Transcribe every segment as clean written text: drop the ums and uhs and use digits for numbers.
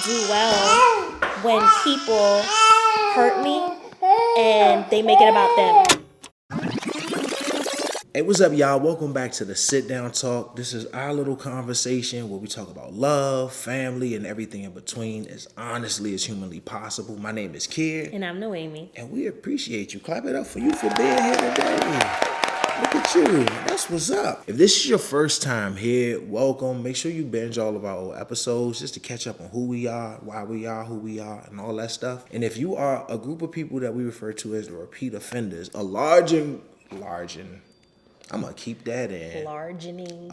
do well when people hurt me and they make it about them. Hey, what's up, y'all? Welcome back to the Sit Down Talk. This is our little conversation where we talk about love, family, and everything in between as honestly as humanly possible. My name is Kier. And I'm Noémie. And we appreciate you. Clap it up for you for being here today. Look at you. That's what's up. If this is your first time here, welcome. Make sure you binge all of our old episodes just to catch up on who we are, why we are, who we are, and all that stuff. And if you are a group of people that we refer to as the repeat offenders, I'm going to keep that in. Largening,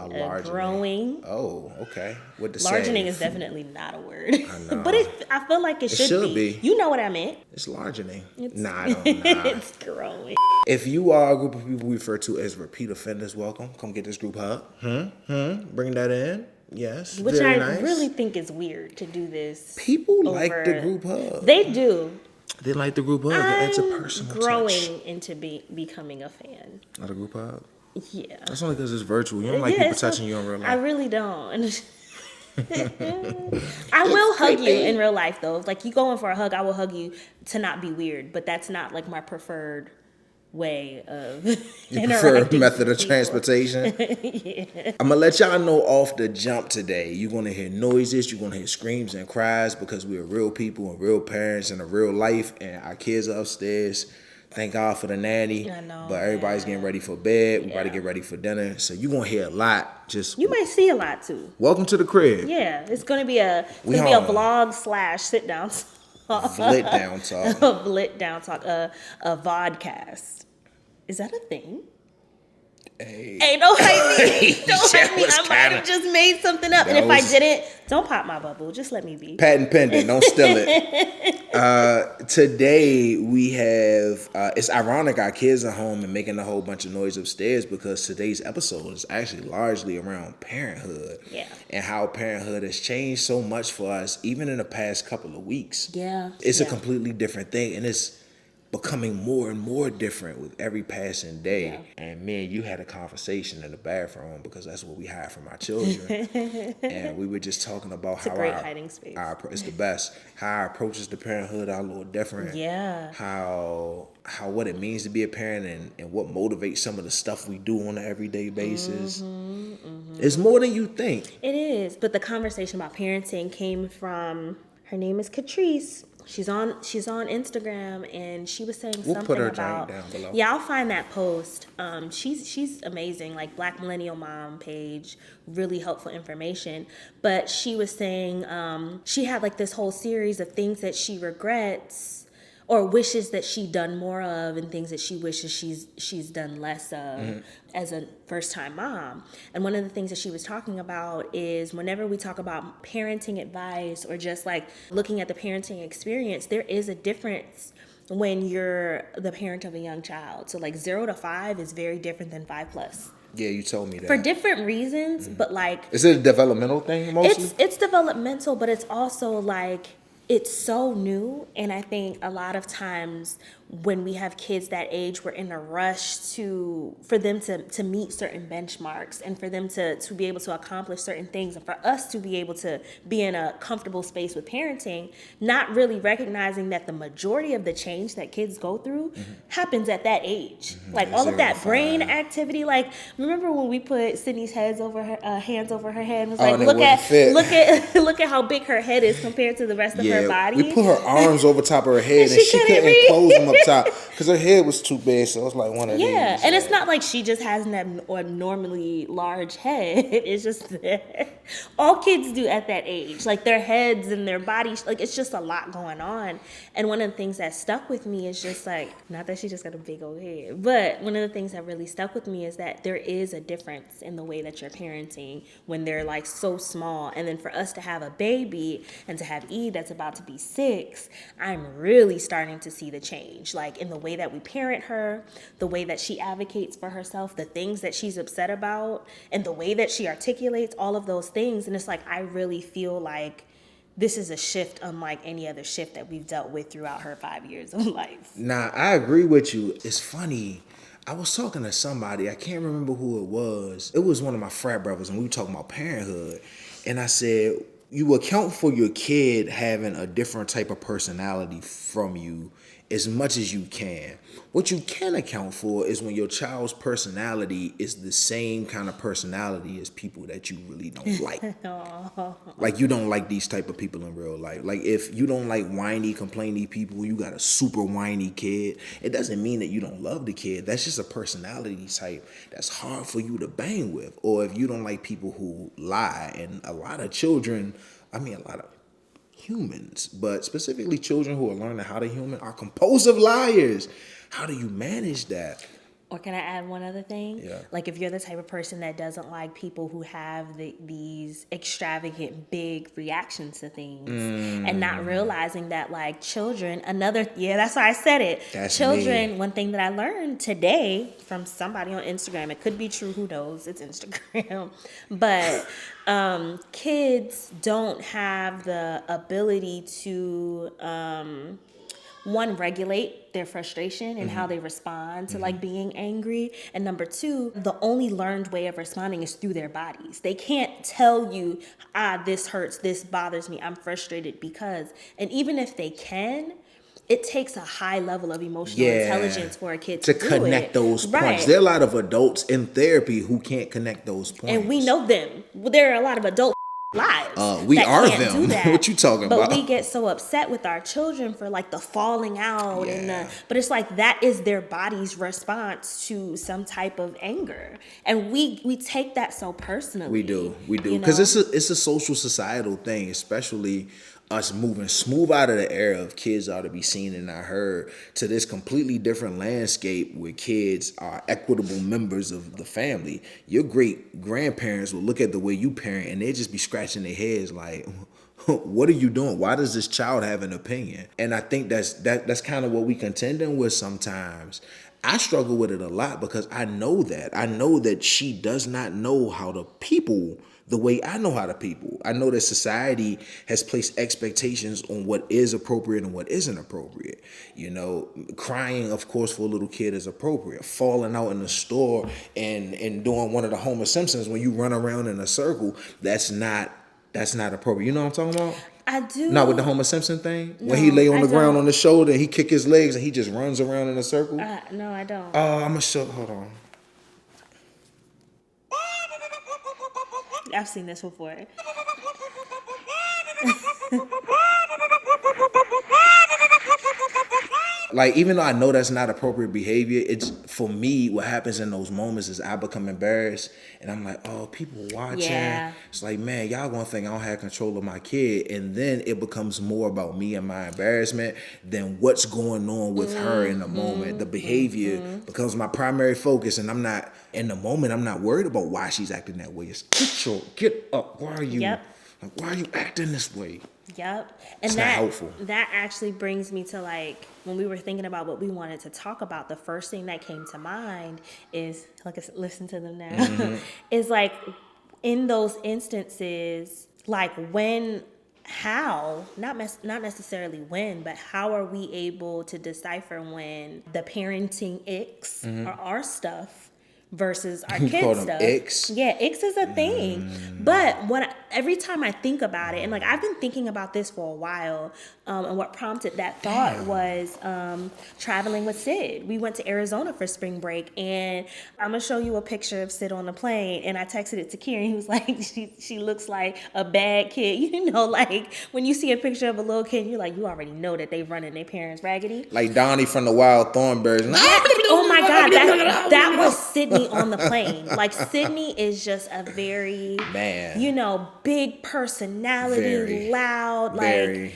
growing. Oh, okay. What to say? Largening is definitely not a word. I know. But I feel like it should be. You know what I meant. It's largening. I don't know. It's growing. If you are a group of people we refer to as repeat offenders, welcome. Come get this group hug. Bring that in. Yes. Which I really think is weird to do this. People like the group hug. They do. They like the group hug. It's a personal growing into becoming a fan. Of the group hug? Yeah. That's only because it's virtual. You don't like people touching you in real life. I really don't. I will hug you in real life, though. Like, you going for a hug, I will hug you to not be weird. But that's not, like, my preferred way of Your preferred method of transportation? Yeah. I'm going to let y'all know off the jump today. You're going to hear noises. You're going to hear screams and cries because we're real people and real parents in a real life. And our kids are upstairs. Thank God for the nanny. I know. But everybody's getting ready for bed. We about to get ready for dinner. So you're going to hear a lot. You might see a lot, too. Welcome to the crib. Yeah. It's going to be a vlog / sit down talk. Vlit down talk. Vlit down talk. A vodcast. Is that a thing? Hey, don't hate me. Don't hate me. I might have just made something up. And if I didn't, don't pop my bubble. Just let me be. Patent pending. Don't steal it. Today we have, it's ironic our kids are home and making a whole bunch of noise upstairs because today's episode is actually largely around parenthood. Yeah. And how parenthood has changed so much for us, even in the past couple of weeks. Yeah. It's a completely different thing. And it's becoming more and more different with every passing day. Yeah. And me and you had a conversation in the bathroom because that's what we hide from our children. And we were just talking about it's how a great hiding space. It's the best. How our approaches to parenthood are a little different. Yeah. How what it means to be a parent and what motivates some of the stuff we do on an everyday basis. It's more than you think. It is. But the conversation about parenting came from, her name is Catrice. She's on Instagram, and she was saying something put her about. Down below. Yeah, I'll find that post. She's amazing, like Black Millennial Mom page, really helpful information. But she was saying she had like this whole series of things that she regrets or wishes that she'd done more of, and things that she wishes she's done less of as a first-time mom. And one of the things that she was talking about is whenever we talk about parenting advice or just like looking at the parenting experience, there is a difference when you're the parent of a young child. So like 0 to 5 is very different than 5+. Yeah, you told me that. For different reasons, but like... Is it a developmental thing mostly? It's developmental, but it's also like... It's so new, and I think a lot of times when we have kids that age, we're in a rush for them to meet certain benchmarks and for them to be able to accomplish certain things, and for us to be able to be in a comfortable space with parenting, not really recognizing that the majority of the change that kids go through happens at that age. Like all of that brain activity. Like, remember when we put Sydney's hands over her head and was like, look at how big her head is compared to the rest of her body. We put her arms over top of her head and she couldn't close them up top because her head was too big, so it was like one of these. Yeah, and it's not like she just has an abnormally large head. It's just all kids do at that age. Like their heads and their bodies, like it's just a lot going on. And one of the things that stuck with me is just like, not that she just got a big old head, but one of the things that really stuck with me is that there is a difference in the way that you're parenting when they're like so small. And then for us to have a baby and to have Eve that's about to be 6, I'm really starting to see the change. Like in the way that we parent her, the way that she advocates for herself, the things that she's upset about, and the way that she articulates all of those things. And it's like, I really feel like this is a shift unlike any other shift that we've dealt with throughout her 5 years of life. Nah, I agree with you. It's funny. I was talking to somebody. I can't remember who it was. It was one of my frat brothers, and we were talking about parenthood. And I said, you account for your kid having a different type of personality from you as much as you can. What you can account for is when your child's personality is the same kind of personality as people that you really don't like. Like, you don't like these type of people in real life. Like, if you don't like whiny, complainy people, you got a super whiny kid, it doesn't mean that you don't love the kid. That's just a personality type that's hard for you to bang with. Or if you don't like people who lie, and a lot of children, a lot of humans, but specifically children who are learning how to human, are compulsive liars. How do you manage that? Or can I add one other thing? Yeah. Like, if you're the type of person that doesn't like people who have these extravagant, big reactions to things, and not realizing that, like, children, that's why I said it. That's children, me. one thing that I learned today from somebody on Instagram, it could be true, who knows? It's Instagram. But kids don't have the ability to regulate their frustration and how they respond to like being angry, and number two, the only learned way of responding is through their bodies. They can't tell you, this hurts, this bothers me, I'm frustrated because, and even if they can, it takes a high level of emotional intelligence for a kid to connect those points. Right. There are a lot of adults in therapy who can't connect those points, and we know them. There are a lot of adults lives. We that are can't them. do that. What you talking but about? But we get so upset with our children for like the falling out Yeah. but it's like that is their body's response to some type of anger, and we take that so personally. We do you because know? it's a social societal thing, especially us moving smooth out of the era of kids ought to be seen and not heard to this completely different landscape where kids are equitable members of the family. Your great grandparents will look at the way you parent and they just be scratching their heads like, what are you doing? Why does this child have an opinion? And I think that's kind of what we contending with sometimes. I struggle with it a lot because I know that she does not know how to people the way I know how to people. I know that society has placed expectations on what is appropriate and what isn't appropriate. You know, crying, of course, for a little kid is appropriate. Falling out in the store and doing one of the Homer Simpsons when you run around in a circle, that's not appropriate. You know what I'm talking about? I do. Not with the Homer Simpson thing? No, when he lay on the ground don't. on the shoulder and he kick his legs and he just runs around in a circle? No, I don't. Oh, I'm gonna show. Hold on. I've seen this before. Like, even though I know that's not appropriate behavior, it's, for me, what happens in those moments is I become embarrassed and I'm like, oh, people watching. Yeah. It's like, man, y'all gonna think I don't have control of my kid. And then it becomes more about me and my embarrassment than what's going on with her in the moment. The behavior becomes my primary focus, and I'm not, in the moment, I'm not worried about why she's acting that way. It's get up. Why are you, Yep. like, why are you acting this way? Yep. And It's not helpful. That actually brings me to, like, when we were thinking about what we wanted to talk about, the first thing that came to mind is, like, listen to them now, is like, in those instances, like, not necessarily when, but how are we able to decipher when the parenting icks are our stuff versus our kids' stuff? Icks? Yeah, icks is a thing. But every time I think about it, and like I've been thinking about this for a while, and what prompted that thought was traveling with Sid. We went to Arizona for spring break, and I'm gonna show you a picture of Sid on the plane, and I texted it to Kier, and he was like, she looks like a bad kid. You know, like when you see a picture of a little kid, you're like, you already know that they running their parents raggedy. Like Donnie from the Wild Thornberries. Oh my God, that was Sydney on the plane. Like, Sydney is just a very, big personality, loud, like,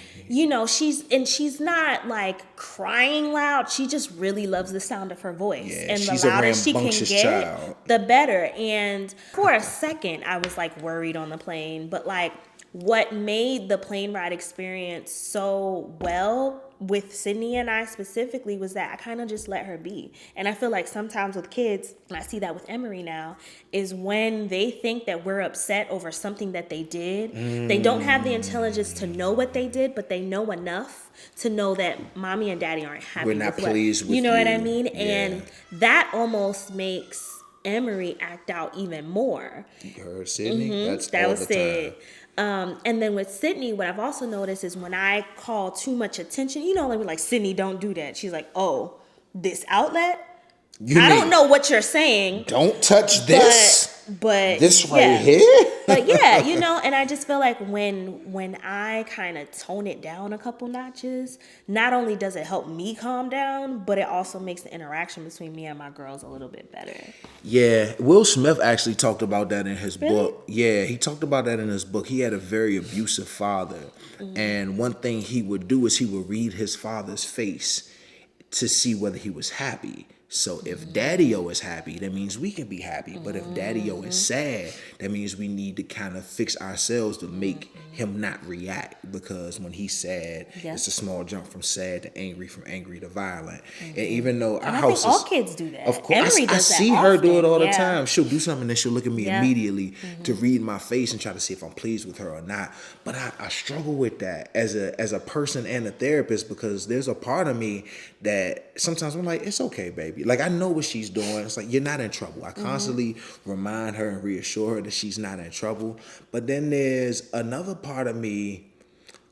she's not like crying loud. She just really loves the sound of her voice. Yeah, and she's the a louder she can rambunctious get, child. the better. And for a second, I was like worried on the plane, but like, what made the plane ride experience so well with Sydney and I specifically was that I kind of just let her be. And I feel like sometimes with kids, and I see that with Emery now, is when they think that we're upset over something that they did, they don't have the intelligence to know what they did, but they know enough to know that mommy and daddy aren't happy. We're not with pleased what, with you know what I you. mean? Yeah. And that almost makes Emery act out even more. You heard Sydney? That's That all was the it. time. And then with Sydney, what I've also noticed is when I call too much attention, like Sydney, don't do that. She's like, oh, this outlet? I don't know what you're saying. Don't touch this. But this right here. But yeah, and I just feel like when I kind of tone it down a couple notches, not only does it help me calm down, but it also makes the interaction between me and my girls a little bit better. Yeah, Will Smith actually talked about that in his book. Yeah, he talked about that in his book. He had a very abusive father. And one thing he would do is he would read his father's face to see whether he was happy. So if Daddy-O is happy, that means we can be happy. But if Daddy-O is sad, that means we need to kind of fix ourselves to make him not react. Because when he's sad, it's a small jump from sad to angry, from angry to violent. And even though our house think all kids do that. Of course, I see her do it all the time. She'll do something and she'll look at me immediately to read my face and try to see if I'm pleased with her or not. But I struggle with that as a person and a therapist, because there's a part of me that sometimes I'm like, it's okay, baby. Like, I know what she's doing. It's like, you're not in trouble. I constantly remind her and reassure her that she's not in trouble. But then there's another part of me,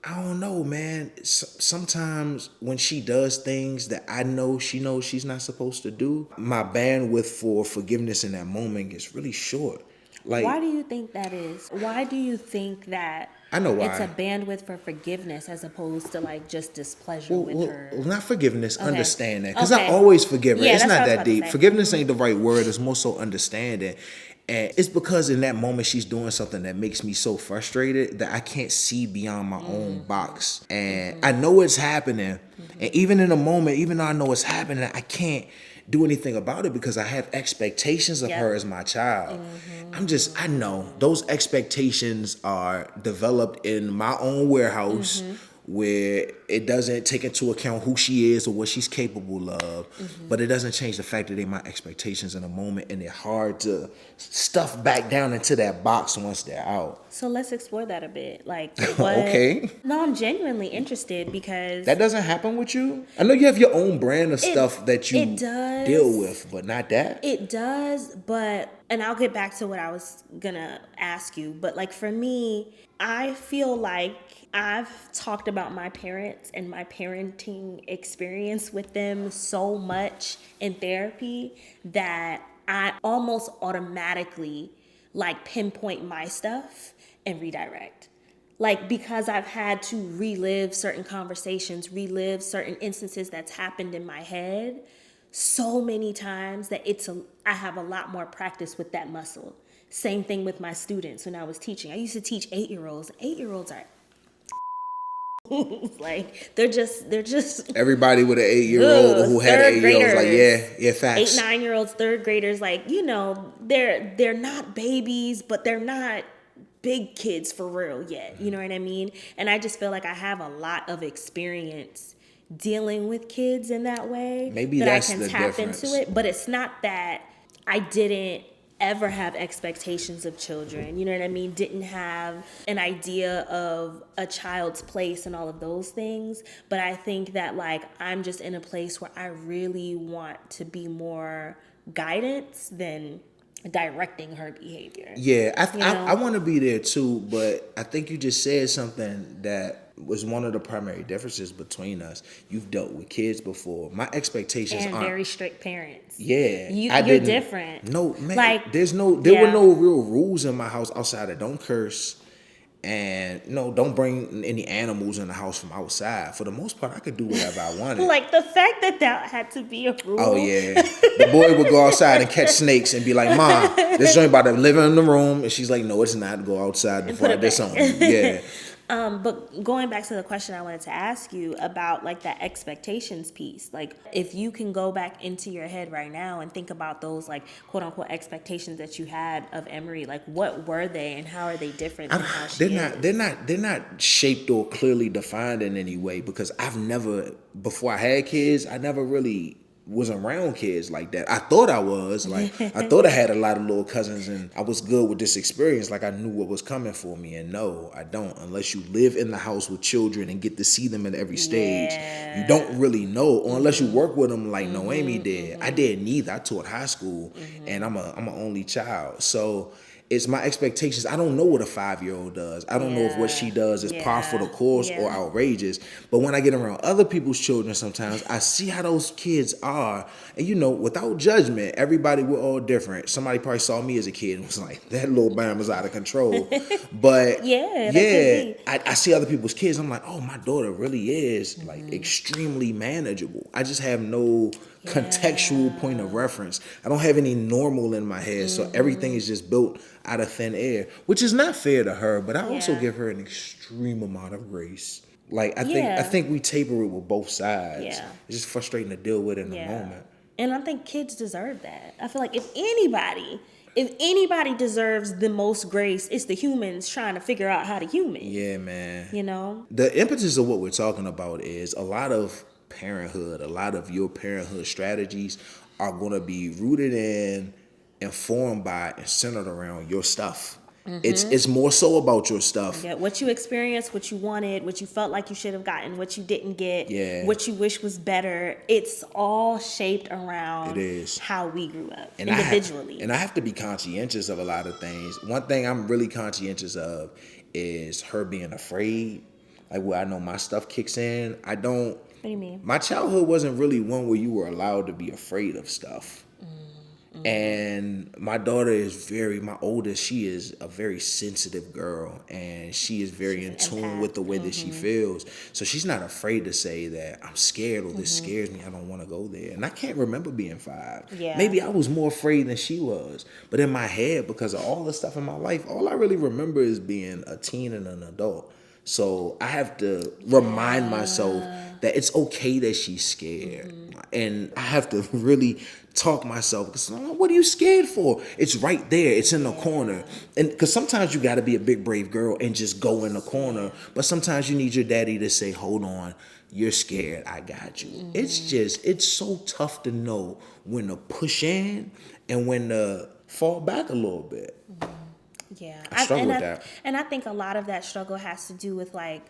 I don't know, man. Sometimes when she does things that I know she knows she's not supposed to do, my bandwidth for forgiveness in that moment gets really short. Like, why do you think that is? Why do you think that I know why. It's a bandwidth for forgiveness as opposed to like just displeasure with her? Well, not forgiveness, understanding. Because I always forgive her. It's not that deep. Forgiveness ain't the right word. It's more so understanding. And it's because in that moment she's doing something that makes me so frustrated that I can't see beyond my own box. And I know it's happening. And even in a moment, even though I know it's happening, I can't do anything about it because I have expectations of her as my child. I know those expectations are developed in my own warehouse where it doesn't take into account who she is or what she's capable of, but it doesn't change the fact that they're my expectations in a moment, and they're hard to stuff back down into that box once they're out. So let's explore that a bit. Like, what? Okay. No, I'm genuinely interested because that doesn't happen with you. I know you have your own brand of stuff that you deal with, but not that. It does, and I'll get back to what I was gonna ask you, but like for me, I feel like I've talked about my parents and my parenting experience with them so much in therapy that I almost automatically like pinpoint my stuff and redirect. Like, because I've had to relive certain conversations, relive certain instances that's happened in my head so many times that I have a lot more practice with that muscle. Same thing with my students when I was teaching. I used to teach 8-year-olds. 8-year-olds are like they're just everybody with an 8-year-old who had an 8-year-old like yeah facts. 8-9-year-olds, third graders, like they're not babies, but they're not big kids for real yet. You know what I mean? And I just feel like I have a lot of experience dealing with kids in that way. Maybe that that's I can the tap difference. into it, but it's not that I didn't ever have expectations of children, you know what I mean? Didn't have an idea of a child's place and all of those things. But I think that like I'm just in a place where I really want to be more guidance than directing her behavior. Yeah, I want to be there too, but I think you just said something that was one of the primary differences between us. You've dealt with kids before. My expectations and aren't very strict parents. Yeah, you're different. No, man. Like there were no real rules in my house outside of don't curse. And no, don't bring any animals in the house from outside. For the most part, I could do whatever I wanted. Like the fact that had to be a rule. Oh yeah, the boy would go outside and catch snakes and be like, "Mom, this joint about to live in the room," and she's like, "No, it's not. Go outside before I did something." Yeah. But going back to the question I wanted to ask you about like that expectations piece, like if you can go back into your head right now and think about those like quote unquote expectations that you had of Emery, like what were they and how are they different than how she is? They're not shaped or clearly defined in any way because before I had kids, I never really was around kids like that. I thought I was like, I thought I had a lot of little cousins and I was good with this experience. Like I knew what was coming for me, and no, I don't. Unless you live in the house with children and get to see them at every stage, you don't really know. Or unless you work with them like Noémie did. I did neither. I taught high school and I'm an only child. So it's my expectations. I don't know what a 5-year-old does. I don't know if what she does is par for the course or outrageous. But when I get around other people's children sometimes, I see how those kids are. And you know, without judgment, everybody, we're all different. Somebody probably saw me as a kid and was like, that little Bama's out of control. But I see other people's kids. I'm like, oh, my daughter really is like extremely manageable. I just have no contextual point of reference. I don't have any normal in my head. So everything is just built out of thin air, which is not fair to her, but I also give her an extreme amount of grace. Like I think we taper it with both sides. Yeah. It's just frustrating to deal with in the moment. And I think kids deserve that. I feel like if anybody deserves the most grace, it's the humans trying to figure out how to human. Yeah, man. You know? The impetus of what we're talking about is a lot of parenthood, a lot of your parenthood strategies are going to be rooted in, informed by, and centered around your stuff. It's more so about your stuff. Yeah, what you experienced, what you wanted, what you felt like you should have gotten, what you didn't get, what you wish was better. It's all shaped around how we grew up individually. I have to be conscientious of a lot of things. One thing I'm really conscientious of is her being afraid. Like where I know my stuff kicks in. I don't. What do you mean? My childhood wasn't really one where you were allowed to be afraid of stuff. And my daughter is my oldest, she is a very sensitive girl, and she is very in tune with the way that she feels. So she's not afraid to say that I'm scared or this scares me, I don't want to go there. And I can't remember being 5. Yeah. Maybe I was more afraid than she was. But in my head, because of all the stuff in my life, all I really remember is being a teen and an adult. So I have to remind myself that it's okay that she's scared. And I have to really talk myself, because what are you scared for? It's right there. It's in the corner. And because sometimes you got to be a big, brave girl and just go in the corner. But sometimes you need your daddy to say, hold on, you're scared, I got you. It's so tough to know when to push in and when to fall back a little bit. Yeah, I struggle with that. And I think a lot of that struggle has to do with like,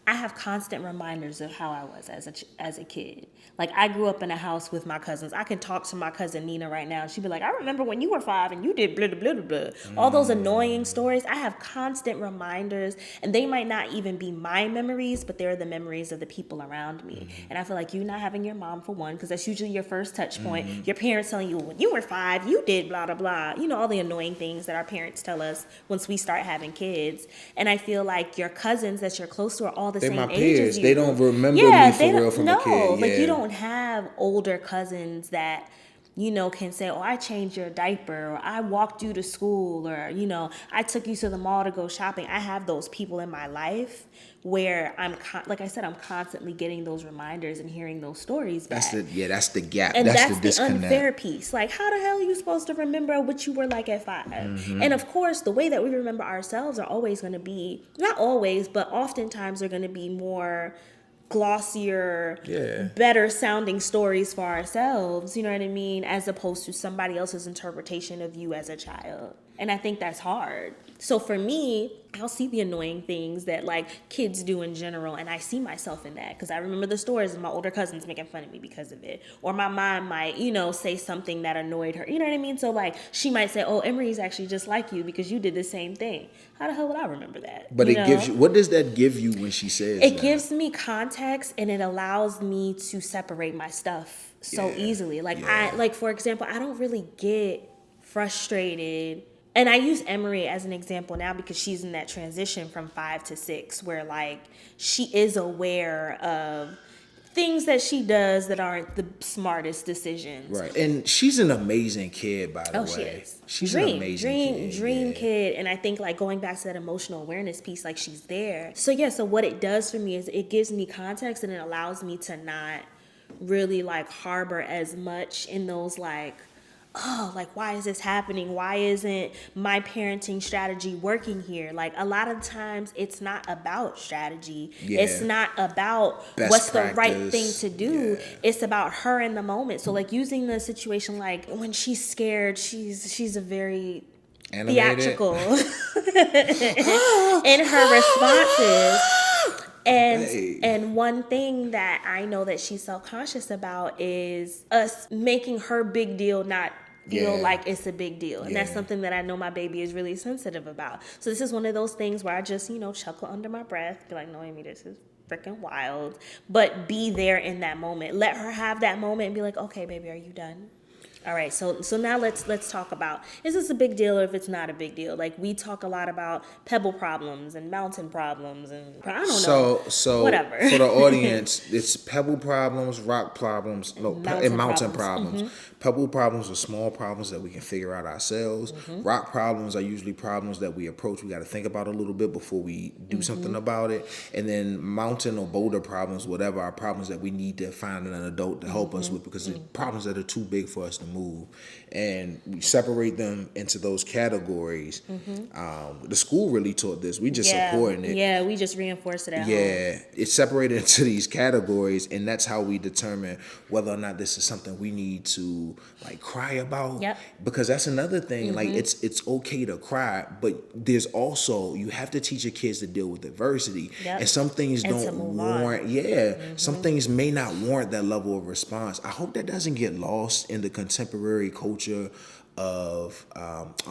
I have constant reminders of how I was as a kid. Like I grew up in a house with my cousins. I can talk to my cousin Nina right now. She'd be like, I remember when you were 5 and you did blah, blah, blah, blah. All those annoying stories. I have constant reminders, and they might not even be my memories, but they're the memories of the people around me. And I feel like you not having your mom, for one, because that's usually your first touch point. Your parents telling you, when you were 5, you did blah, blah, blah. You know, all the annoying things that our parents tell us once we start having kids. And I feel like your cousins that you're close to are all the They're same my age peers. as you. They don't remember me for real from a kid. No, like you don't have older cousins that, you know, can say, oh, I changed your diaper, or I walked you to school, or, you know, I took you to the mall to go shopping. I have those people in my life where like I said, I'm constantly getting those reminders and hearing those stories back. That's the gap. And that's the the unfair piece. Like, how the hell are you supposed to remember what you were like at 5? And of course, the way that we remember ourselves are always going to be, not always, but oftentimes they're going to be more glossier, better sounding stories for ourselves, you know what I mean, as opposed to somebody else's interpretation of you as a child. And I think that's hard. So for me, I'll see the annoying things that like kids do in general, and I see myself in that because I remember the stories of my older cousins making fun of me because of it. Or my mom might, you know, say something that annoyed her. You know what I mean? So like she might say, oh, Emery's actually just like you because you did the same thing. How the hell would I remember that? But it gives you, what does that give you when she says it that? Gives me context, and it allows me to separate my stuff so easily. Like for example, I don't really get frustrated. And I use Emery as an example now because she's in that transition from 5 to 6 where like she is aware of things that she does that aren't the smartest decisions. Right. And she's an amazing kid, by the way. She is. She's an amazing Dream kid. And I think like going back to that emotional awareness piece, like she's there. So so what it does for me is it gives me context, and it allows me to not really like harbor as much in those like, oh, like, why is this happening? Why isn't my parenting strategy working here? Like, a lot of times it's not about strategy. It's not about what's the right thing to do. It's about her in the moment. So, like, using the situation, like, when she's scared, she's a very theatrical in her responses. And one thing that I know that she's self-conscious about is us making her big deal not feel Yeah. like it's a big deal. And that's Yeah. something that I know my baby is really sensitive about. So this is one of those things where I just, chuckle under my breath, be like, Noémie, this is freaking wild. But be there in that moment. Let her have that moment and be like, okay, baby, are you done? All right, so now let's talk about, is this a big deal or if it's not a big deal? Like, we talk a lot about pebble problems and mountain problems and I don't know. So Whatever. for the audience, it's pebble problems, rock problems, and mountain problems. Pebble problems are small problems that we can figure out ourselves. Rock problems are usually problems that we approach. We got to think about a little bit before we do something about it. And then mountain or boulder problems, whatever, are problems that we need to find an adult to help us with, because it's problems that are too big for us to move. And we separate them into those categories. The school really taught this. We just supporting it. Yeah, we just reinforce it at home. Yeah, it's separated into these categories, and that's how we determine whether or not this is something we need to like cry about. Yep. Because that's another thing. Like it's okay to cry, but there's also, you have to teach your kids to deal with adversity. Yep. And some things And to don't move on. warrant. Some things may not warrant that level of response. I hope that doesn't get lost in the contemporary culture of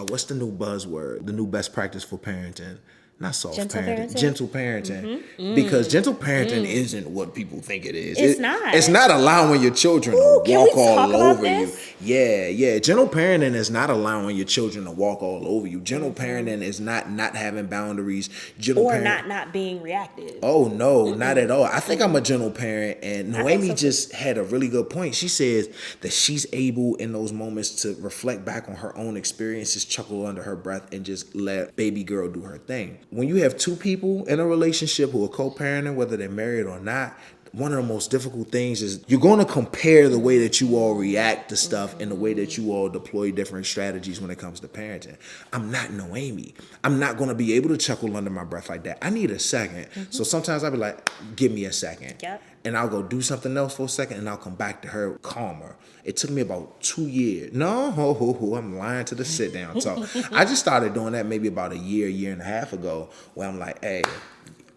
what's the new buzzword? The new best practice for parenting. Not soft Gentle parenting, parenting? gentle parenting. Because gentle parenting isn't what people think it is. It's not. It's not allowing your children to can walk we talk all about over this? you. Yeah. Gentle parenting is not allowing your children to walk all over you. Gentle parenting is not having boundaries. Or not being reactive. Oh no, not at all. I think I'm a gentle parent, and Noémie so. just had a really good point. She says that she's able in those moments to reflect back on her own experiences, chuckle under her breath, and just let baby girl do her thing. When you have two people in a relationship who are co-parenting, whether they're married or not, one of the most difficult things is you're going to compare the way that you all react to stuff and the way that you all deploy different strategies when it comes to parenting. I'm not Noémie. I'm not going to be able to chuckle under my breath like that. I need a second. So sometimes I'll be like, give me a second. Yep. And I'll go do something else for a second, and I'll come back to her calmer. It took me about 2 years. No, I'm lying to the sit down talk. I just started doing that maybe about a year and a half ago, where I'm like, hey,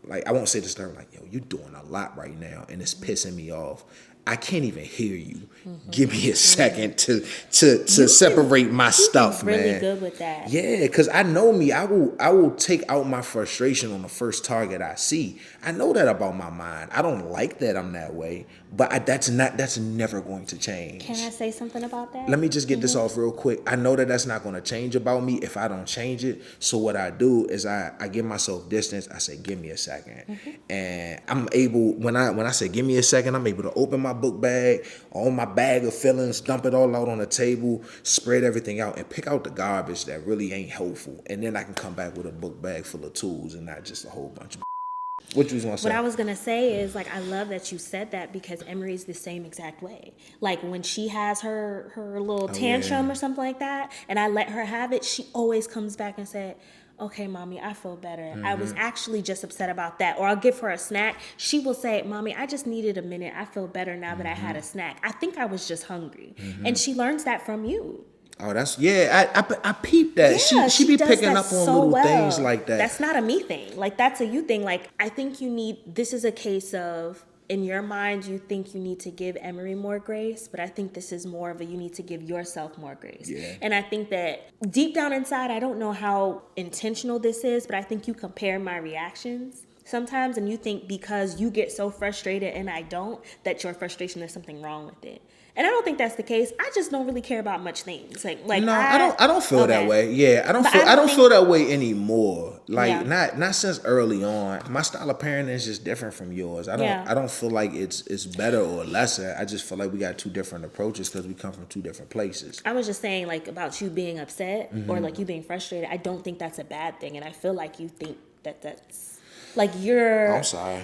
like, I won't say this to her, like, yo, you're doing a lot right now, and it's pissing me off. I can't even hear you. Give me a second to separate my stuff, really man. Really good with that. Yeah, because I know me. I will take out my frustration on the first target I see. I know that about my mind. I don't like that I'm that way, but that's never going to change. Can I say something about that? Let me just get this off real quick. I know that that's not going to change about me if I don't change it. So what I do is I give myself distance. I say, give me a second. And I'm able, when I say give me a second, I'm able to open my book bag, all my bag of feelings, dump it all out on the table, spread everything out, and pick out the garbage that really ain't helpful. And then I can come back with a book bag full of tools and not just a whole bunch of What you was gonna say? What I was gonna say is, like, I love that you said that, because Emery's the same exact way. Like, when she has her little tantrum or something like that, and I let her have it, she always comes back and said, okay, mommy, I feel better. I was actually just upset about that. Or I'll give her a snack. She will say, mommy, I just needed a minute. I feel better now that I had a snack. I think I was just hungry. And she learns that from you. Oh, that's, I peeped that. Yeah, she be does picking that up on so little well. things like that. That's not a me thing. Like, that's a you thing. Like, I think this is a case of, in your mind, you think you need to give Emery more grace, but I think this is more of a, you need to give yourself more grace. Yeah. And I think that deep down inside, I don't know how intentional this is, but I think you compare my reactions sometimes, and you think because you get so frustrated and I don't, that your frustration, there's something wrong with it. And I don't think that's the case. I just don't really care about much things. Like no, I don't feel that way. Yeah, I don't feel that way anymore. Like, not since early on. My style of parenting is just different from yours. I don't feel like it's better or lesser. I just feel like we got two different approaches because we come from two different places. I was just saying, like, about you being upset or like you being frustrated. I don't think that's a bad thing, and I feel like you think that's. Like, I'm sorry.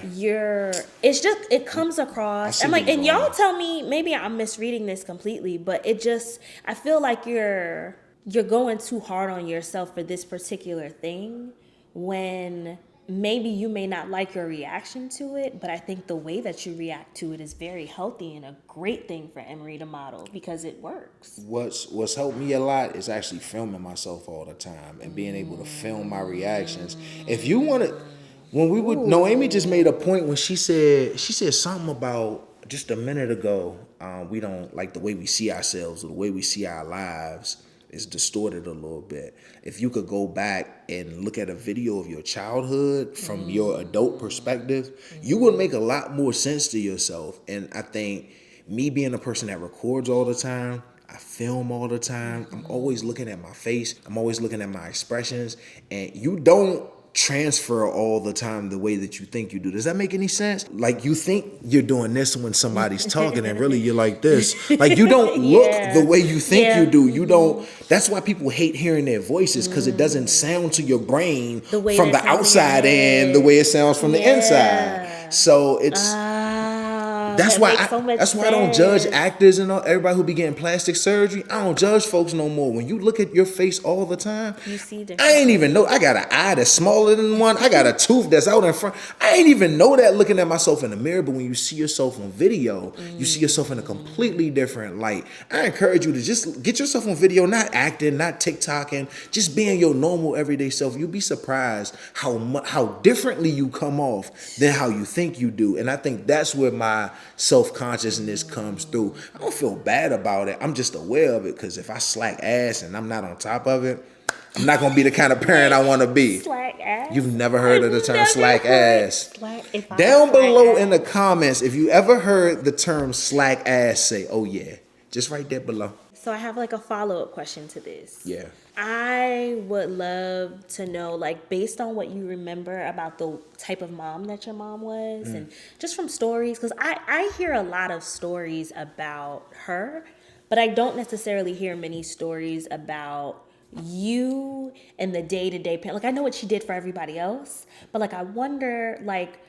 It's just, it comes across. I'm like, and y'all tell me, maybe I'm misreading this completely, but I feel like you're going too hard on yourself for this particular thing, when maybe you may not like your reaction to it, but I think the way that you react to it is very healthy and a great thing for Emery to model, because it works. What's helped me a lot is actually filming myself all the time and being able to film my reactions. If you want to... When we would, Noémie just made a point when she said something about just a minute ago, we don't like the way we see ourselves or the way we see our lives is distorted a little bit. If you could go back and look at a video of your childhood from your adult perspective, you would make a lot more sense to yourself. And I think me being a person that records all the time, I film all the time, I'm always looking at my face, I'm always looking at my expressions, and you don't transfer all the time the way that you think you do. Does that make any sense? Like you think you're doing this when somebody's talking and really you're like this. Like you don't look the way you think you do. You don't. That's why people hate hearing their voices, because it doesn't sound to your brain The way from it the sounds in outside your in head. the way it sounds from the inside. So it's that's that why makes so much I don't judge sense. actors and everybody who be getting plastic surgery. I don't judge folks no more. When you look at your face all the time, You see I ain't even know I got an eye that's smaller than one. I got a tooth that's out in front. I ain't even know that looking at myself in the mirror. But when you see yourself on video, you see yourself in a completely different light. I encourage you to just get yourself on video, not acting, not TikToking, just being your normal everyday self. You'll be surprised how differently you come off than how you think you do. And I think that's where my self-consciousness comes through. I don't feel bad about it. I'm just aware of it, because if I slack ass and I'm not on top of it, I'm not going to be the kind of parent I want to be. Slack ass? You've never heard of the term slack ass. If I Down slack below ass. in the comments, if you ever heard the term slack ass, say, oh yeah. Just right there below. So I have like a follow-up question to this. Yeah. I would love to know, like, based on what you remember about the type of mom that your mom was, and just from stories, because I hear a lot of stories about her, but I don't necessarily hear many stories about you and the day-to-day parent. Like, I know what she did for everybody else, but like, I wonder, like,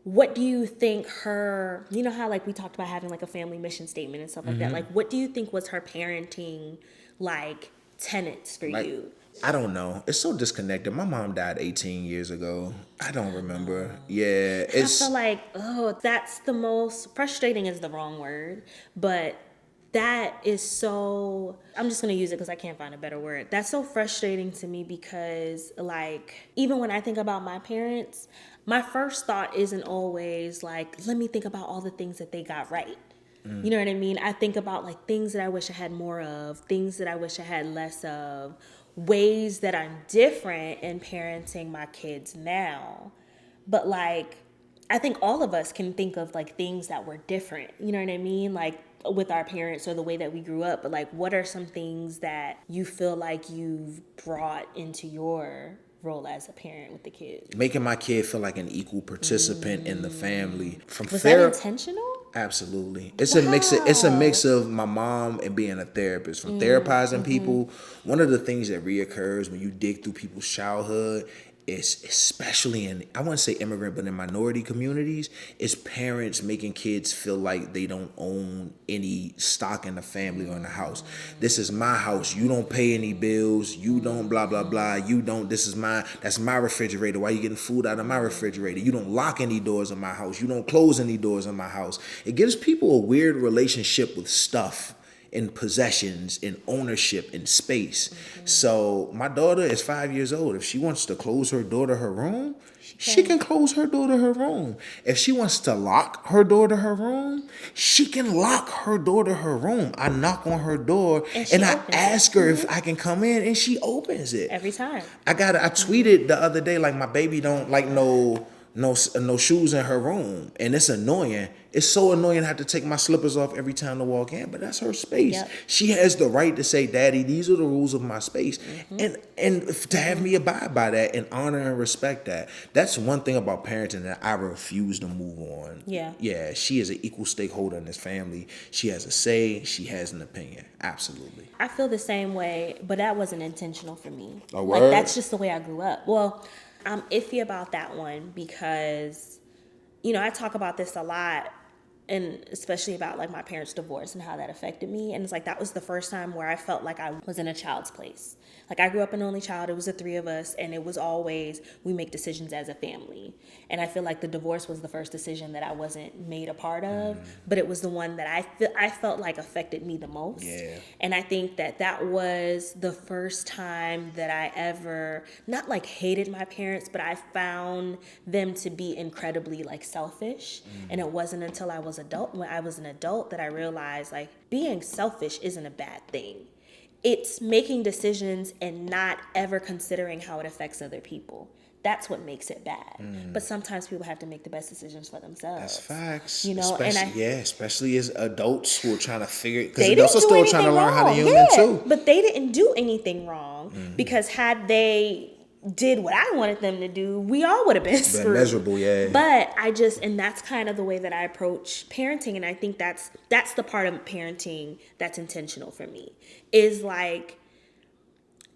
what do you think her, you know how like we talked about having like a family mission statement and stuff like that, like what do you think was her parenting like tenets for you? I don't know. It's so disconnected. My mom died 18 years ago. I don't remember. Yeah, I feel like, oh, that's the most frustrating is the wrong word, but that is so, I'm just going to use it because I can't find a better word. That's so frustrating to me because, like, even when I think about my parents, my first thought isn't always like, let me think about all the things that they got right. You know what I mean? I think about like things that I wish I had more of, things that I wish I had less of, ways that I'm different in parenting my kids now. But like, I think all of us can think of like things that were different. You know what I mean? Like with our parents or the way that we grew up. But like, what are some things that you feel like you've brought into your role as a parent with the kids? Making my kid feel like an equal participant in the family. Was that intentional? Absolutely. It's a mix of my mom and being a therapist. From therapizing people, one of the things that reoccurs when you dig through people's childhood is, especially in, I wouldn't say immigrant, but in minority communities, is parents making kids feel like they don't own any stock in the family or in the house. This is my house. You don't pay any bills. You don't blah, blah, blah. You don't, this is mine. That's my refrigerator. Why you getting food out of my refrigerator? You don't lock any doors in my house. You don't close any doors in my house. It gives people a weird relationship with stuff and possessions and ownership and space. So my daughter is 5 years old. If she wants to close her door to her room, she can close her door to her room. If she wants to lock her door to her room, she can lock her door to her room. I knock on her door and I ask her if I can come in, and she opens it. Every time. I tweeted the other day, like, my baby don't like no shoes in her room, and it's annoying. It's so annoying to have to take my slippers off every time to walk in, but that's her space. Yep. She has the right to say, Daddy, these are the rules of my space. And to have me abide by that and honor and respect that. That's one thing about parenting that I refuse to move on. Yeah, she is an equal stakeholder in this family. She has a say, she has an opinion. Absolutely. I feel the same way, but that wasn't intentional for me. A word? Like, that's just the way I grew up. Well, I'm iffy about that one because, you know, I talk about this a lot, and especially about like my parents' divorce and how that affected me. And it's like, that was the first time where I felt like I was in a child's place. Like, I grew up an only child. It was the three of us, and it was always, we make decisions as a family. And I feel like the divorce was the first decision that I wasn't made a part of, but it was the one that I felt like affected me the most. Yeah. And I think that was the first time that I ever, not like hated my parents, but I found them to be incredibly like selfish. And it wasn't until I was when I was an adult that I realized like being selfish isn't a bad thing. It's making decisions and not ever considering how it affects other people. That's what makes it bad. But sometimes people have to make the best decisions for themselves. That's facts. You know, Especially as adults who are trying to figure it, because they adults are didn't do still anything trying to learn how to wrong. human Yeah, too. but they didn't do anything wrong because had they did what I wanted them to do, we all would have been screwed. Miserable, yeah. But and that's kind of the way that I approach parenting, and I think that's the part of parenting that's intentional for me, is like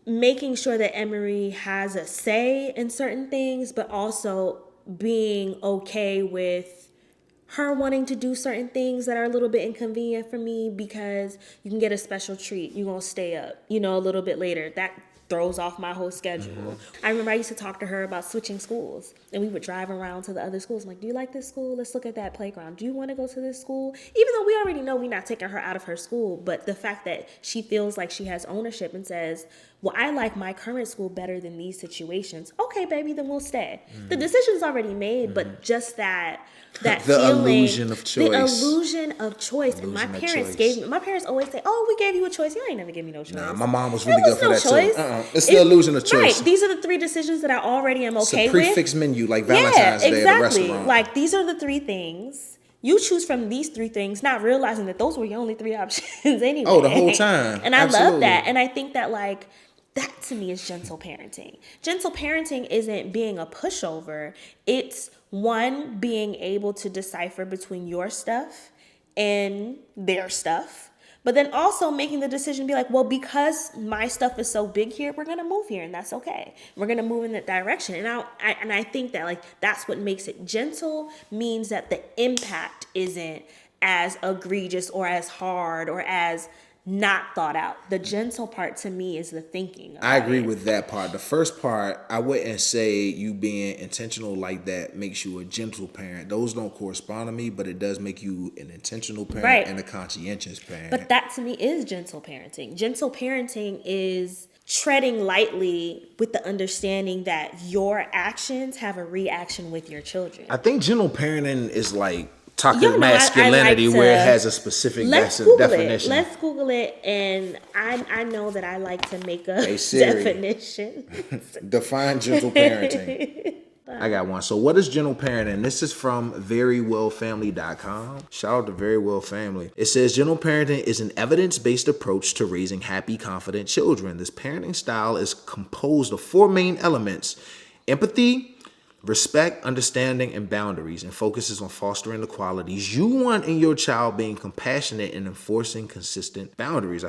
making sure that Emery has a say in certain things, but also being okay with her wanting to do certain things that are a little bit inconvenient for me, because you can get a special treat. You're going to stay up, a little bit later. That throws off my whole schedule. I remember I used to talk to her about switching schools, and we would drive around to the other schools. I'm like, do you like this school? Let's look at that playground. Do you want to go to this school? Even though we already know we're not taking her out of her school, but the fact that she feels like she has ownership and says, well, I like my current school better than these situations. Okay, baby, then we'll stay. The decision's already made, but just that the feeling, illusion of choice. The illusion of choice. And my parents always say, oh, we gave you a choice. You ain't never give me no choice. Nah, my mom was really good for that choice. Too. It's the illusion of choice. Right. These are the 3 decisions that I already am okay with. It's a prefix menu like Valentine's Day at a restaurant. Like, these are the 3 things. You choose from these 3 things, not realizing that those were your only 3 options anyway. Oh, the whole time. And I love that. And I think that, like, that to me is gentle parenting. Gentle parenting isn't being a pushover. It's one, being able to decipher between your stuff and their stuff. But then also making the decision, be like, well, because my stuff is so big here, we're going to move here, and that's okay. We're going to move in that direction. And I think that, like, that's what makes it gentle, means that the impact isn't as egregious or as hard or as not thought out. The gentle part to me is the thinking. I agree with that part. The first part, I wouldn't say you being intentional like that makes you a gentle parent. Those don't correspond to me, but it does make you an intentional parent and a conscientious parent. But that to me is gentle parenting. Gentle parenting is treading lightly with the understanding that your actions have a reaction with your children. I think gentle parenting is like toxic masculinity, where it has a specific definition. Let's Google it, and I know that I like to make a definition. Define gentle parenting. I got one. So what is gentle parenting? This is from verywellfamily.com. Shout out to Very Well Family. It says gentle parenting is an evidence-based approach to raising happy, confident children. This parenting style is composed of 4 main elements: empathy, respect, understanding, and boundaries, and focuses on fostering the qualities you want in your child, being compassionate and enforcing consistent boundaries.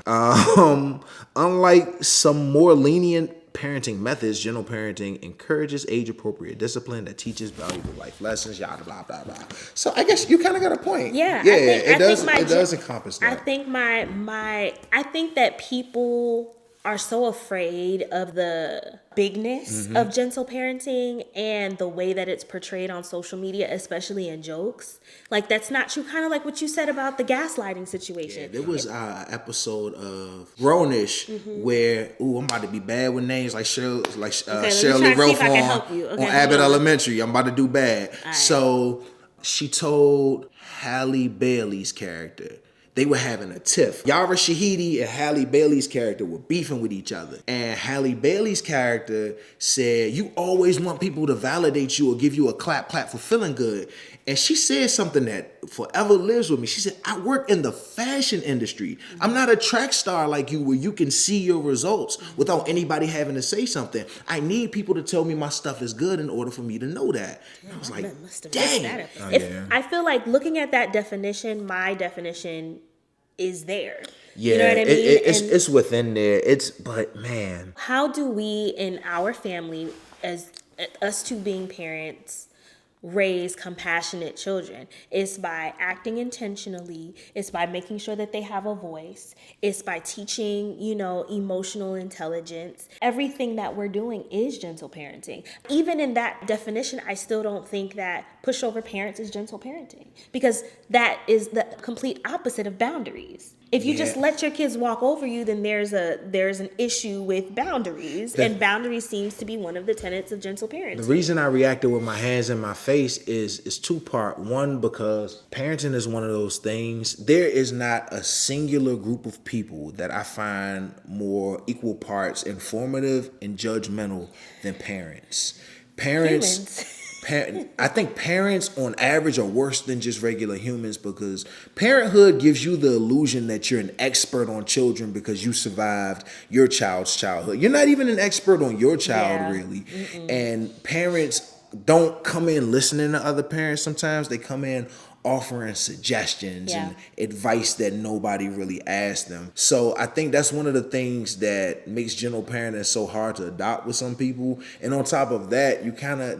Unlike some more lenient parenting methods, gentle parenting encourages age-appropriate discipline that teaches valuable life lessons, yada, blah, blah, blah. So I guess you kind of got a point. Yeah. It does encompass that. I think that people are so afraid of the bigness of gentle parenting and the way that it's portrayed on social media, especially in jokes. Like, that's not true. Kind of like what you said about the gaslighting situation. Yeah, there was an episode of Grownish where, I'm about to be bad with names like Shirley Rothon on Abbott Elementary. I'm about to do bad. Right. So she told Halle Bailey's character, they were having a tiff. Yara Shahidi and Halle Bailey's character were beefing with each other. And Halle Bailey's character said, you always want people to validate you or give you a clap for feeling good. And she said something that forever lives with me. She said, I work in the fashion industry. I'm not a track star like you, where you can see your results without anybody having to say something. I need people to tell me my stuff is good in order for me to know that. And I was like, dang. I feel like looking at that definition, my definition is there. Yeah, you know what I mean? It's within there. But man, how do we in our family, as us two being parents, raise compassionate children? It's by acting intentionally. It's by making sure that they have a voice. It's by teaching, emotional intelligence. Everything that we're doing is gentle parenting. Even in that definition, I still don't think that pushover parents is gentle parenting, because that is the complete opposite of boundaries. If you just Yeah. let your kids walk over you, then there's an issue with boundaries, and boundaries seems to be one of the tenets of gentle The parenting. reason I reacted with my hands in my face is two part. One, because parenting is one of those things. There is not a singular group of people that I find more equal parts informative and judgmental than parents. Humans. I think parents on average are worse than just regular humans because parenthood gives you the illusion that you're an expert on children because you survived your child's childhood. You're not even an expert on your child, Yeah. really. And parents don't come in listening to other parents sometimes. They come in offering suggestions Yeah. and advice that nobody really asked them. So I think that's one of the things that makes gentle parenting so hard to adopt with some people. And on top of that,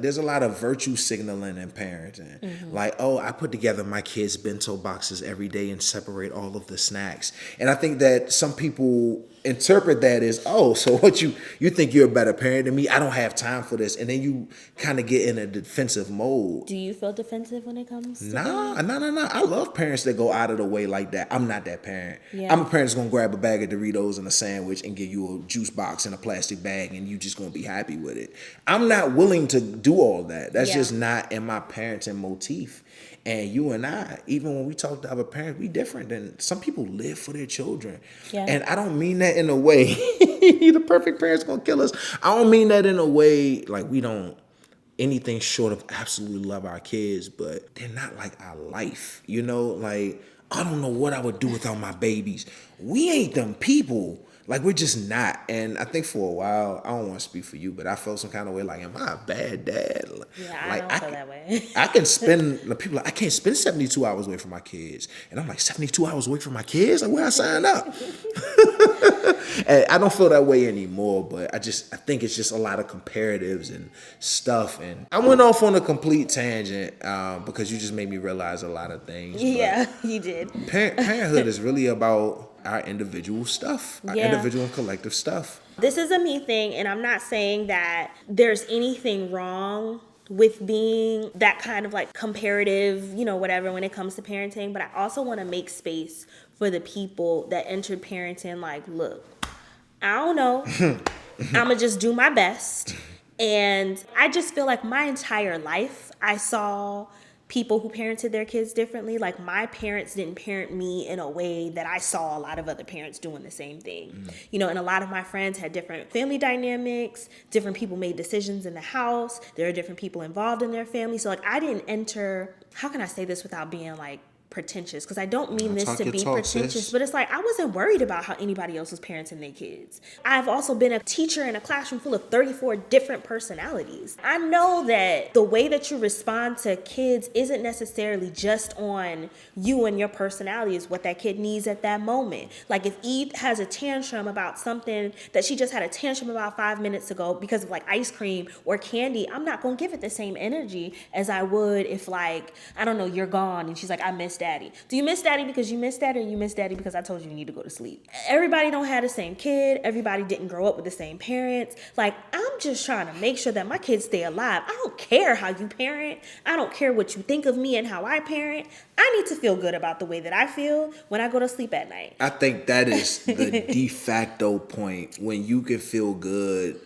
there's a lot of virtue signaling in parenting. Like, oh, I put together my kids' bento boxes every day and separate all of the snacks. And I think that some people interpret that as, oh, so what, you think you're a better parent than me? I don't have time for this. And then you kind of get in a defensive mode. Do you feel defensive when it comes to Nah. I love parents that go out of the way like that. I'm not that parent. Yeah. I'm a parent that's gonna grab a bag of Doritos and a sandwich and give you a juice box in a plastic bag and you just gonna be happy with it. I'm not willing to do all that. That's Yeah. just not in my parenting motif. And you and I, even when we talk to other parents, we different. Than some people live for their children. Yeah. And I don't mean that in a way, the perfect parent's gonna kill us. I don't mean that in a way like we don't anything short of absolutely love our kids, but they're not like our life. Like I don't know what I would do without my babies. We ain't them people. Like we're just not. And I think for a while, I don't want to speak for you, but I felt some kind of way like, am I a bad dad? Yeah, I Like don't feel that way. I can spend, people like, I can't spend 72 hours away from my kids. And I'm like, 72 hours away from my kids? Like where I sign up? And I don't feel that way anymore, but I think it's just a lot of comparatives and stuff. And I went off on a complete tangent because you just made me realize a lot of things. Yeah, you did. Parenthood is really about our individual stuff, our Yeah. individual and collective stuff. This is a me thing, and I'm not saying that there's anything wrong with being that kind of like comparative, whatever, when it comes to parenting. But I also want to make space for the people that entered parenting like, look, I don't know. I'm going to just do my best. And I just feel like my entire life, I saw people who parented their kids differently. Like my parents didn't parent me in a way that I saw a lot of other parents doing the same thing. And a lot of my friends had different family dynamics, different people made decisions in the house. There are different people involved in their family. So like I didn't enter, how can I say this without being like pretentious, because I don't mean this to be pretentious, but it's like I wasn't worried about how anybody else was parenting their kids. I've also been a teacher in a classroom full of 34 different personalities. I know that the way that you respond to kids isn't necessarily just on you and your personality, is what that kid needs at that moment. Like if Eve has a tantrum about something that she just had a tantrum about 5 minutes ago because of like ice cream or candy, I'm not gonna give it the same energy as I would if like, I don't know, you're gone and she's like, I miss daddy. Do you miss daddy because you miss daddy, or you miss daddy because I told you need to go to sleep? Everybody don't have the same kid. Everybody didn't grow up with the same parents. Like, I'm just trying to make sure that my kids stay alive. I don't care how you parent. I don't care what you think of me and how I parent. I need to feel good about the way that I feel when I go to sleep at night. I think that is the de facto point, when you can feel good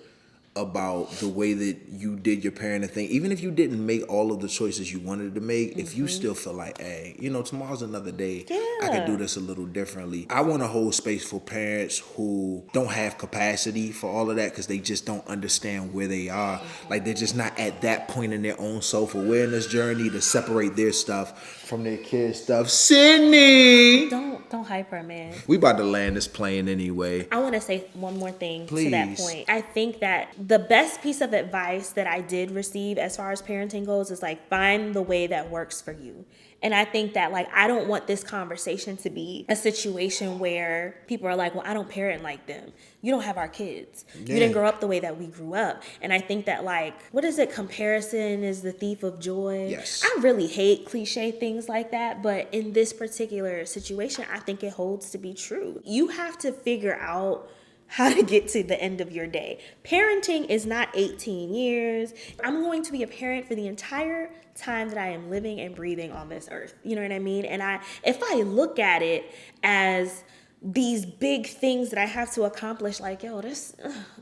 about the way that you did your parenting thing. Even if you didn't make all of the choices you wanted to make, if you still feel like, hey, tomorrow's another day. I can do this a little differently. I want to hold space for parents who don't have capacity for all of that because they just don't understand where they are. Like they're just not at that point in their own self-awareness journey to separate their stuff from their kids' stuff. Sydney! Don't hype her, man. We about to land this plane anyway. I want to say one more thing Please. To that point. I think that the best piece of advice that I did receive as far as parenting goes is like, find the way that works for you. And I think that like, I don't want this conversation to be a situation where people are like, well, I don't parent like them. You don't have our kids. Yeah. You didn't grow up the way that we grew up. And I think that like, what is it? Comparison is the thief of joy. Yes. I really hate cliche things like that. But in this particular situation, I think it holds to be true. You have to figure out how to get to the end of your day. Parenting is not 18 years. I'm going to be a parent for the entire time that I am living and breathing on this earth. You know what I mean? And if I look at it as these big things that I have to accomplish. Like, yo,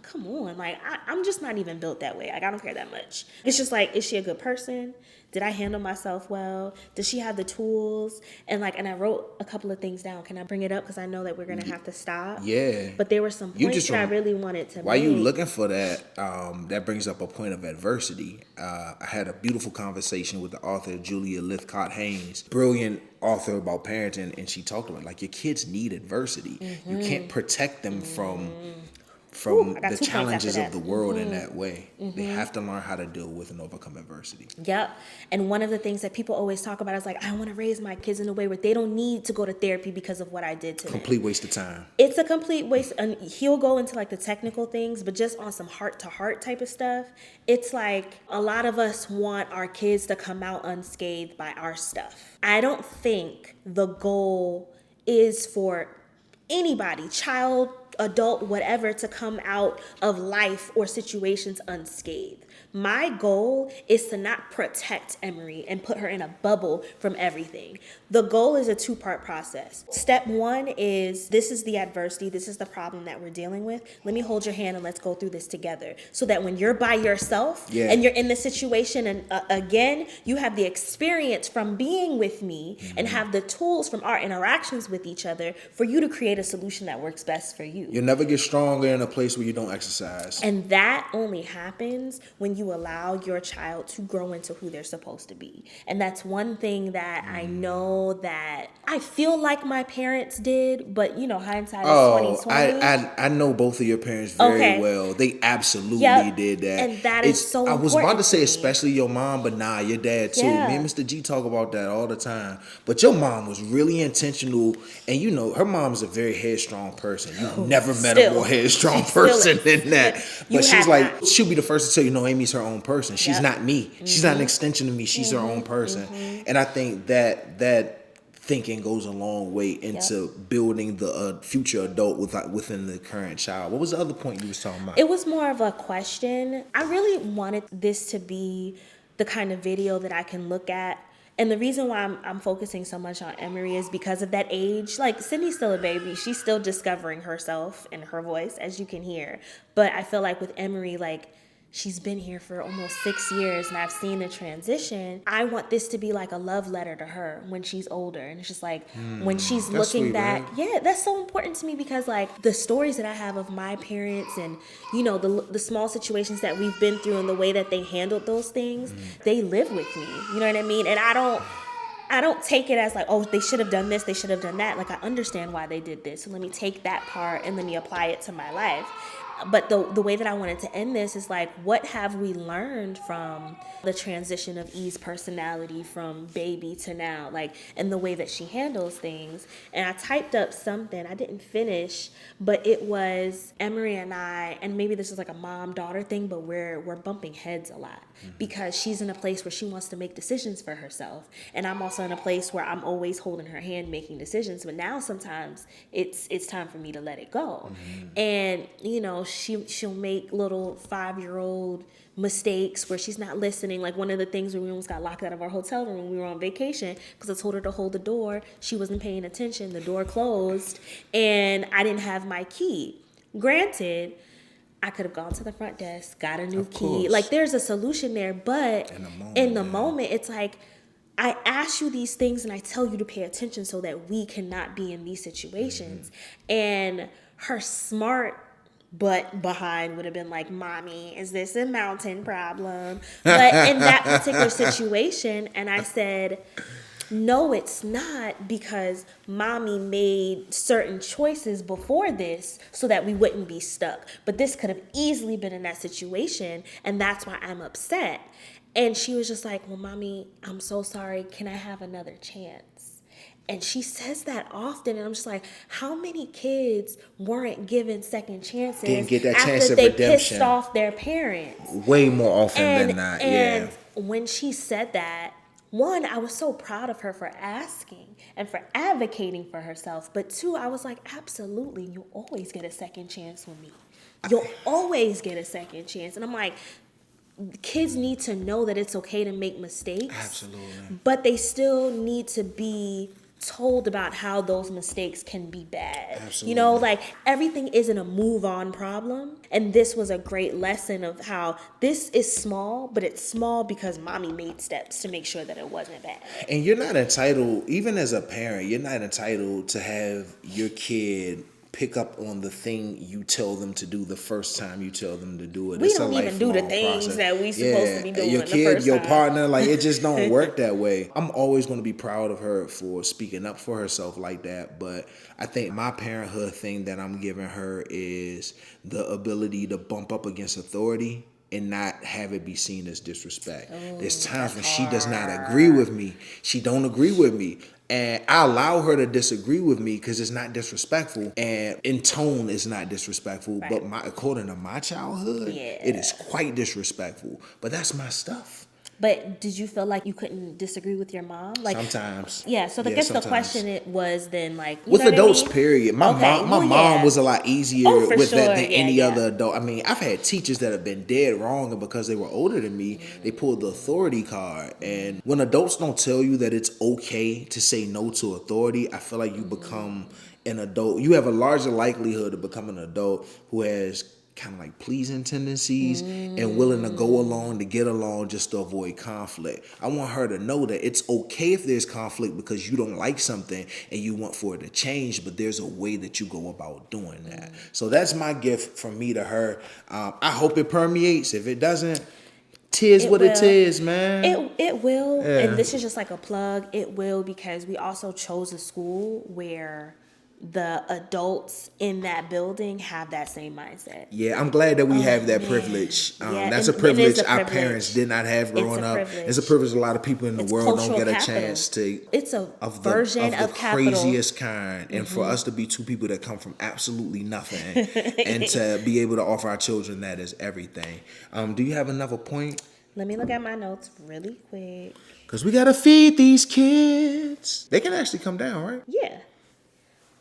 come on. Like, I'm just not even built that way. Like, I don't care that much. It's just like, is she a good person? Did I handle myself well? Does she have the tools? And I wrote a couple of things down. Can I bring it up? Because I know that we're going to have to stop. Yeah. But there were some points that I really wanted to While make. you looking for that, that brings up a point of adversity. I had a beautiful conversation with the author, Julia Lithcott Haynes, brilliant author about parenting, and she talked about, like, your kids need adversity. Mm-hmm. You can't protect them from the challenges of the world in that way. They have to learn how to deal with and overcome adversity. Yep. And one of the things that people always talk about is like, I want to raise my kids in a way where they don't need to go to therapy because of what I did to them. Complete waste of time. It's a complete waste. And he'll go into like the technical things, but just on some heart to heart type of stuff, it's like a lot of us want our kids to come out unscathed by our stuff. I don't think the goal is for anybody, child, adult, whatever, to come out of life or situations unscathed. My goal is to not protect Emery and put her in a bubble from everything. The goal is a two-part process. Step one is, this is the adversity, this is the problem that we're dealing with. Let me hold your hand and let's go through this together. So that when you're by yourself and you're in this situation, and again, you have the experience from being with me and have the tools from our interactions with each other for you to create a solution that works best for you. You'll never get stronger in a place where you don't exercise. And that only happens when you allow your child to grow into who they're supposed to be. And that's one thing that I know that I feel like my parents did, but hindsight is 20/20. I know both of your parents very well. They absolutely did that. And that is so important. I was about to say especially your mom, but nah, your dad too. Me and Mr. G talk about that all the time. But your mom was really intentional, and her mom's a very headstrong person. You've never met a more headstrong person than that. But she's like, she'll be the first to tell you, no, Amy's her own person. She's not me. She's not an extension of me. She's her own person. And I think that thinking goes a long way into building the future adult within the current child. What was the other point you was talking about? It was more of a question. I really wanted this to be the kind of video that I can look at. And the reason why I'm focusing so much on Emery is because of that age. Like, Sydney's still a baby. She's still discovering herself and her voice, as you can hear. But I feel like with Emery, like, she's been here for almost 6 years and I've seen the transition. I want this to be like a love letter to her when she's older. And it's just like when she's looking back. Right? Yeah, that's so important to me because like the stories that I have of my parents and, the small situations that we've been through and the way that they handled those things, they live with me. You know what I mean? And I don't take it as like, oh, they should have done this, they should have done that. Like, I understand why they did this. So let me take that part and let me apply it to my life. But the way that I wanted to end this is like, what have we learned from the transition of E's personality from baby to now, like, and the way that she handles things. And I typed up something, I didn't finish, but it was Emery and I, and maybe this is like a mom-daughter thing, but we're bumping heads a lot because she's in a place where she wants to make decisions for herself. And I'm also in a place where I'm always holding her hand making decisions. But now sometimes it's time for me to let it go. And, she'll make little 5-year-old mistakes where she's not listening. Like one of the things where we almost got locked out of our hotel room when we were on vacation because I told her to hold the door. She wasn't paying attention. The door closed and I didn't have my key. Granted, I could have gone to the front desk, got a new key. Like there's a solution there, but in the moment, it's like, I ask you these things and I tell you to pay attention so that we cannot be in these situations. And her smart butt behind would have been like, Mommy, is this a mountain problem? But in that particular situation, and I said, no, it's not, because Mommy made certain choices before this so that we wouldn't be stuck. But this could have easily been in that situation, and that's why I'm upset. And she was just like, well, Mommy, I'm so sorry. Can I have another chance? And she says that often, and I'm just like, how many kids weren't given second chances didn't get that chance after of they redemption. pissed off their parents? Way more often than not, and when she said that, one, I was so proud of her for asking and for advocating for herself. But two, I was like, absolutely, you'll always get a second chance with me. You'll always get a second chance. And I'm like, kids need to know that it's okay to make mistakes. Absolutely. But they still need to be told about how those mistakes can be bad. Absolutely. You know, like everything isn't a move on problem. And this was a great lesson of how this is small, but it's small because mommy made steps to make sure that it wasn't bad. And you're not entitled, even as a parent, you're not entitled to have your kid pick up on the thing you tell them to do the first time you tell them to do it. We It's don't a even do the lifelong things process. that we supposed to be doing your the kid, first your time. partner, like it just don't work that way. I'm always going to be proud of her for speaking up for herself like that. But I think my parenthood thing that I'm giving her is the ability to bump up against authority and not have it be seen as disrespect. There's times when she does not agree with me. She don't agree with me. And I allow her to disagree with me because it's not disrespectful. And in tone, it's not disrespectful. Right. But according to my childhood, it is quite disrespectful. But that's my stuff. But did you feel like you couldn't disagree with your mom? Like Sometimes. Yeah, so I guess the question it was then like with adults, what I mean? period. My mom was a lot easier with that than any other adult. I mean, I've had teachers that have been dead wrong, and because they were older than me, they pulled the authority card. And when adults don't tell you that it's okay to say no to authority, I feel like you become an adult. You have a larger likelihood of becoming an adult who has kind of like pleasing tendencies and willing to go along to get along just to avoid conflict. I want her to know that it's okay if there's conflict because you don't like something and you want for it to change, but there's a way that you go about doing that. So that's my gift from me to her. I hope it permeates. If it doesn't, tis what it is, man. It will, and this is just like a plug. It will, because we also chose a school where the adults in that building have that same mindset. Yeah, I'm glad that we have that privilege. That's a privilege our parents did not have growing up. It's a privilege a lot of people in the world don't get a chance to. It's a version of the craziest kind. And for us to be two people that come from absolutely nothing and to be able to offer our children that is everything. Do you have another point? Let me look at my notes really quick. Because we got to feed these kids. They can actually come down, right? Yeah.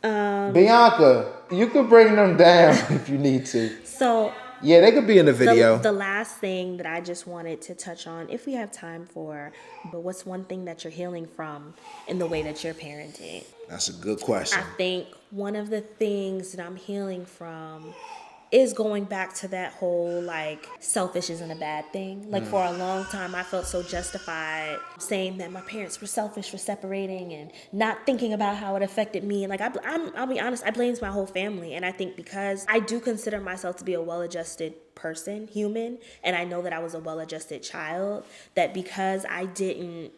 Bianca, you could bring them down if you need to. So yeah, they could be in the video. The last thing that I just wanted to touch on, if we have time for, but what's one thing that you're healing from in the way that you're parenting? That's a good question. I think one of the things that I'm healing from is going back to that whole like selfish isn't a bad thing. Like for a long time I felt so justified saying that my parents were selfish for separating and not thinking about how it affected me. And like I'll be honest, I blamed my whole family. And I think because I do consider myself to be a well-adjusted person, human, and I know that I was a well-adjusted child, that because I didn't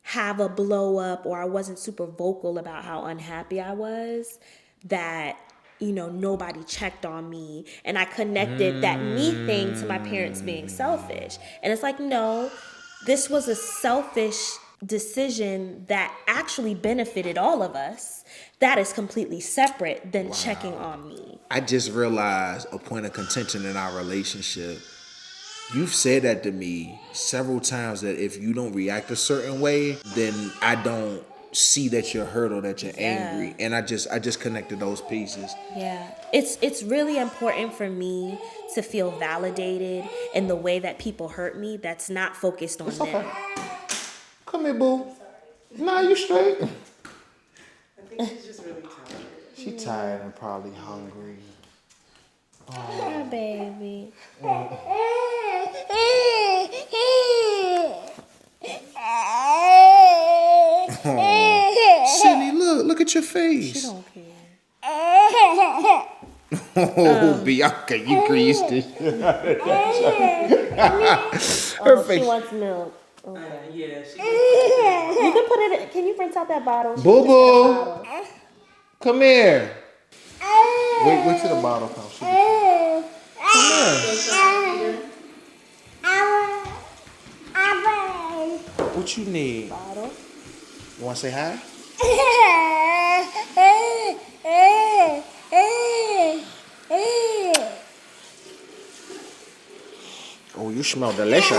have a blow up or I wasn't super vocal about how unhappy I was, that nobody checked on me, and I connected that me thing to my parents being selfish. And it's like, no, this was a selfish decision that actually benefited all of us. That is completely separate than checking on me. I just realized a point of contention in our relationship. You've said that to me several times, that if you don't react a certain way, then I don't see that you're hurt or that you're angry. And I just connected those pieces. Yeah. It's really important for me to feel validated in the way that people hurt me that's not focused on them. Come here, boo. Nah, you straight. I think she's just really tired. She's tired and probably hungry. Oh, baby. Sydney, look at your face. She don't care. Oh, Bianca, you greased it. Her face. She wants milk. Okay. Yeah, she You can put it. Can you rinse out that bottle? Boo boo, come here. Wait till the bottle comes. Come here. What you need? Bottle. You want to say hi? Oh, you smell delicious.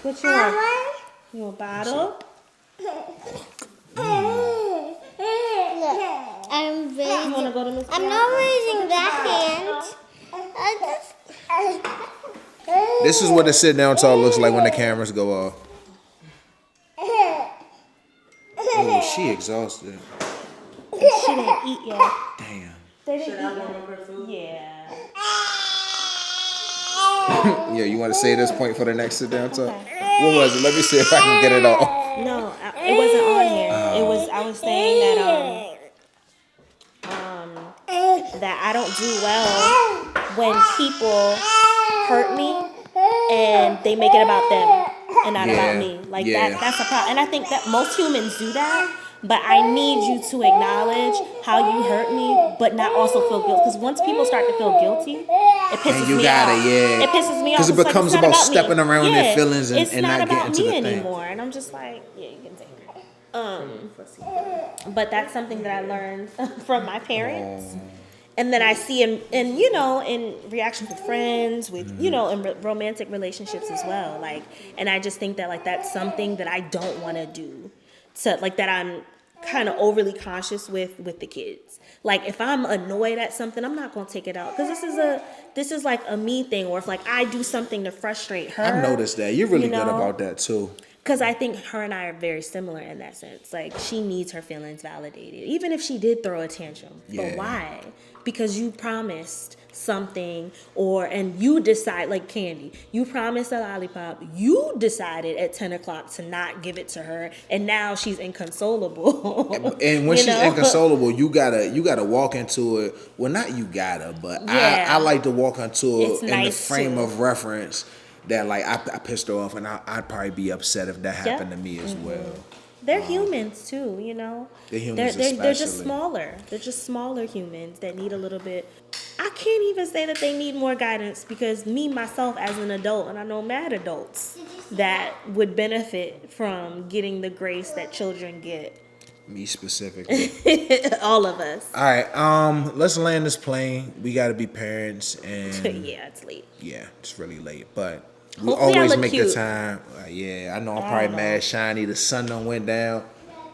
What you want? You want a bottle? I'm raising. You want to go to Miss I'm not raising that hand. This is what the sit down talk looks like when the cameras go off. Oh, she exhausted. She didn't eat yet. Damn. They didn't Should eat I warm yet. up her food? Yeah. Yeah, you want to say this point for the next sit down talk? Okay. What was it? Let me see if I can get it off. No, it wasn't on here. It was. I was saying that I don't do well when people hurt me and they make it about them and not about me. Like that's a problem. And I think that most humans do that. But I need you to acknowledge how you hurt me, but not also feel guilt. Because once people start to feel guilty, it pisses And you me gotta, off. yeah. It pisses me off. Because it It's like, becomes it's not about me. stepping around their feelings and, it's and not not about getting to me the thing. anymore. And I'm just like, yeah, you can take it. But that's something that I learned from my parents. And then I see in you know, in reactions with friends, with, you know, in romantic relationships as well. Like, and I just think that, like, that's something that I don't want to do. So, like, that I'm kind of overly conscious with the kids. Like, if I'm annoyed at something, I'm not going to take it out. Because this is like a me thing. Or if, like, I do something to frustrate her. I've noticed that. You're really you know? good about that, too. Because I think her and I are very similar in that sense. Like, she needs her feelings validated. Even if she did throw a tantrum. Yeah. But why? Because you promised something, and you decide, like Candy, you promised a lollipop. You decided at 10 o'clock to not give it to her. And now she's inconsolable. And when You she's know? inconsolable, you gotta walk into it. Well, not you gotta, but Yeah. I like to walk into it It's in nice the frame to. of reference that, like, I pissed her off, and I'd probably be upset if that happened to me as well. They're humans too, you know. They're humans They're just especially. smaller. They're just smaller humans that need a little bit. I can't even say that they need more guidance because me myself as an adult, and I know mad adults that would benefit from getting the grace that children get. Me specifically. All of us. All right, let's land this plane. We gotta be parents, and Yeah, it's late. yeah, it's really late, but we Hopefully I always look make the cute. time. Yeah, I know I'm I probably don't know. mad shiny. The sun done went down.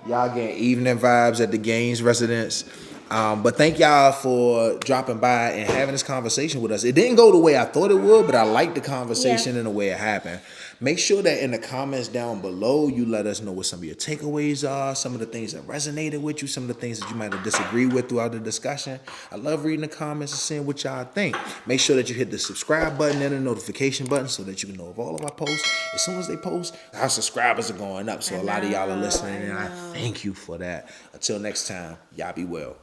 Y'all getting evening vibes at the Gaines residence. But thank y'all for dropping by and having this conversation with us. It didn't go the way I thought it would, but I liked the conversation and the way it happened. Make sure that in the comments down below, you let us know what some of your takeaways are, some of the things that resonated with you, some of the things that you might have disagreed with throughout the discussion. I love reading the comments and seeing what y'all think. Make sure that you hit the subscribe button and the notification button so that you can know of all of our posts. As soon as they post, our subscribers are going up. So a lot of y'all are listening, and I thank you for that. Until next time, y'all be well.